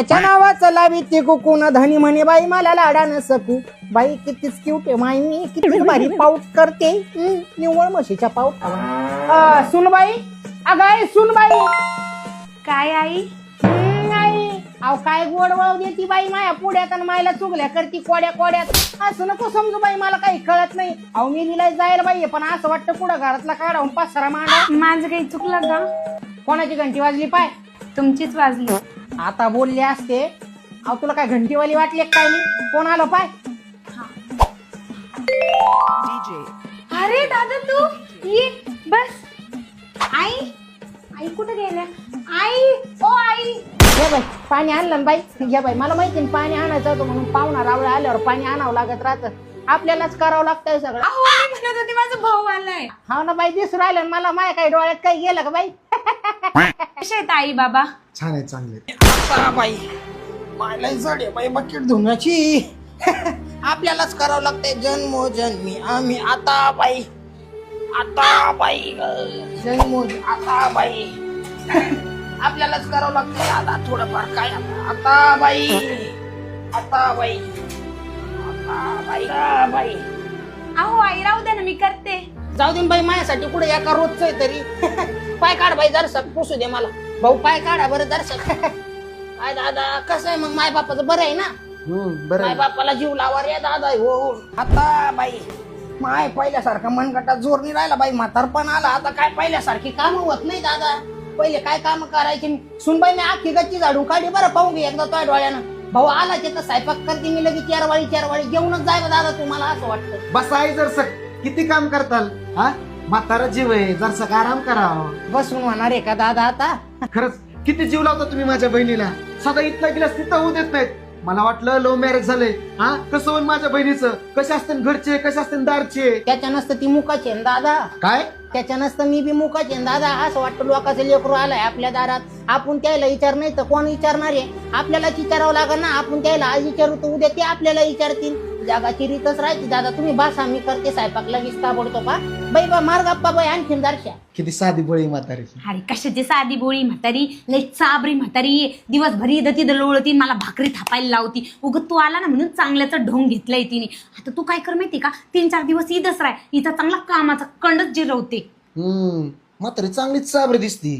त्याच्या नावाचं लावी ती कुकून धनी म्हणे बाई मला लाडा न सकू. बाई कितीच क्यूट आहे माई, मी किती भारी पाऊट करते. निव्वळ म्हशीच्या पाऊट. सुनबाई, अगाय सुनबाई. काय आई? नाही अहो काय गोड वळव देती बाई माया पुढ्यात आणि मायला चुगल्या करती कोड्या कोड्यात. असं नको समजू बाई, मला काही कळत नाही. अहो मी लिहिला जायला बाई, पण असं वाटतं पुढं घरातला काढावून पसारा मांडा. माझं काही चुकलं का? कोणाची घंटी वाजली पाय? तुमचीच वाजली. आता बोलले असते. अहो तुला काय घंटीवाली वाटली काय? मी कोण आलं पाय? अरे दादा तू ये बस. आई आई कुठे गेल्या? आई ओ आई. घ्या बाई पाणी आणलं ना बाई. घ्या बाई, मला माहिती ना पाणी आणायचं होतं म्हणून. पाहुणा रावळा आल्यावर पाणी आणावं लागत राहतं. आपल्यालाच करावं लागतंय सगळं. अहो मी म्हणत होते माझा भाऊ आलाय. हा ना बाई, दिसू राहिलं ना मला. माय काही डोळ्यात काही गेलं का बाई? कशा आहेत आई बाबा? छान आहे, चांगले. आता बाई मला जड आहे बाई बकेट धुण्याची. आपल्यालाच करावं लागतंय जन्मोजन्मी आम्ही. आता बाई, आता बाई जन्मोजन्मी आता बाई. आपल्यालाच करावं लागतंय आता थोडंफार काय. आता बाई, आता बाई, आता बाई, आता बाई. अहो आई राहू दे ना, मी करते. जाऊ दे बाई, माझ्यासाठी कुठे एका रोजच आहे तरी. पाय काढ बाई जरसक, पुसू दे मला. भाऊ पाय काढा बरं जरसक. काय दादा कसं आहे मग? माय बापाचं बरं आहे ना? बरं माय आहे. बापाला जीव लावा रे दादा. हो आता बाई माय पहिल्यासारखा मनगटात जोर नाही राहिला बाई. म्हातारपण आला आता. काय पहिल्यासारखी काम होत नाही दादा. पहिले काय काम करायचे मी. सुनबाई मी आखी गच्ची झाडून काढली बरं. पाहू घे एकदा तो डोळ्यानं. भाऊ आला ते तर स्वयंपाक करते मी लगेच. चारवाळी घेऊनच जाय दादा. तुम्हाला असं वाटतं? बस आहे जरसक, किती काम करताल? हा म्हातारा जीव आहे, जरसक आराम करावा. बसून होणार आहे का दादा आता? खरंच किती जीव लावता तुम्ही माझ्या बहिणीला. साधा इथला गिलास तिथं होऊ देत नाहीत. मला वाटलं लव्ह मॅरेज झालंय. हा कसं होईल माझ्या बहिणीचं? कसे असते घरचे, कसे असते दारचे? त्याच्या नसतं ती मुकाचे ना दादा. काय त्याच्या नसतं मी बी मुकाचे ना दादा. असं वाटतं लोकांचं लेकरू आलाय आपल्या दारात. आपण त्याला विचार नाही तर कोण विचारणार आहे? आपल्यालाच विचारावं लागेल ना. आपण त्याला आज विचारू तर उद्या ते आपल्याला विचारतील. जगाची रीतच राहायची दादा. तुम्ही बसा, मी करते स्वयंपाक. लगेच का बोलतो का बाई? बा मार गप्पा बाई आणखीन दर्शा. किती साधी बळी म्हातारीची. अरे कशाची साधी बोळी म्हातारी, लय चाबरी म्हातारी. दिवसभर इथं लोळती, मला भाकरी थापायला लावती. उगत तू आला ना म्हणून चांगल्याचं ढोंग घेतलंय तिने. आता तू काय कर माहिती का? 3-4 दिवस इथंच राह. इथं चांगला कामाचा कंडच जिरवते. म्हातारी चांगलीच साबरी दिसती.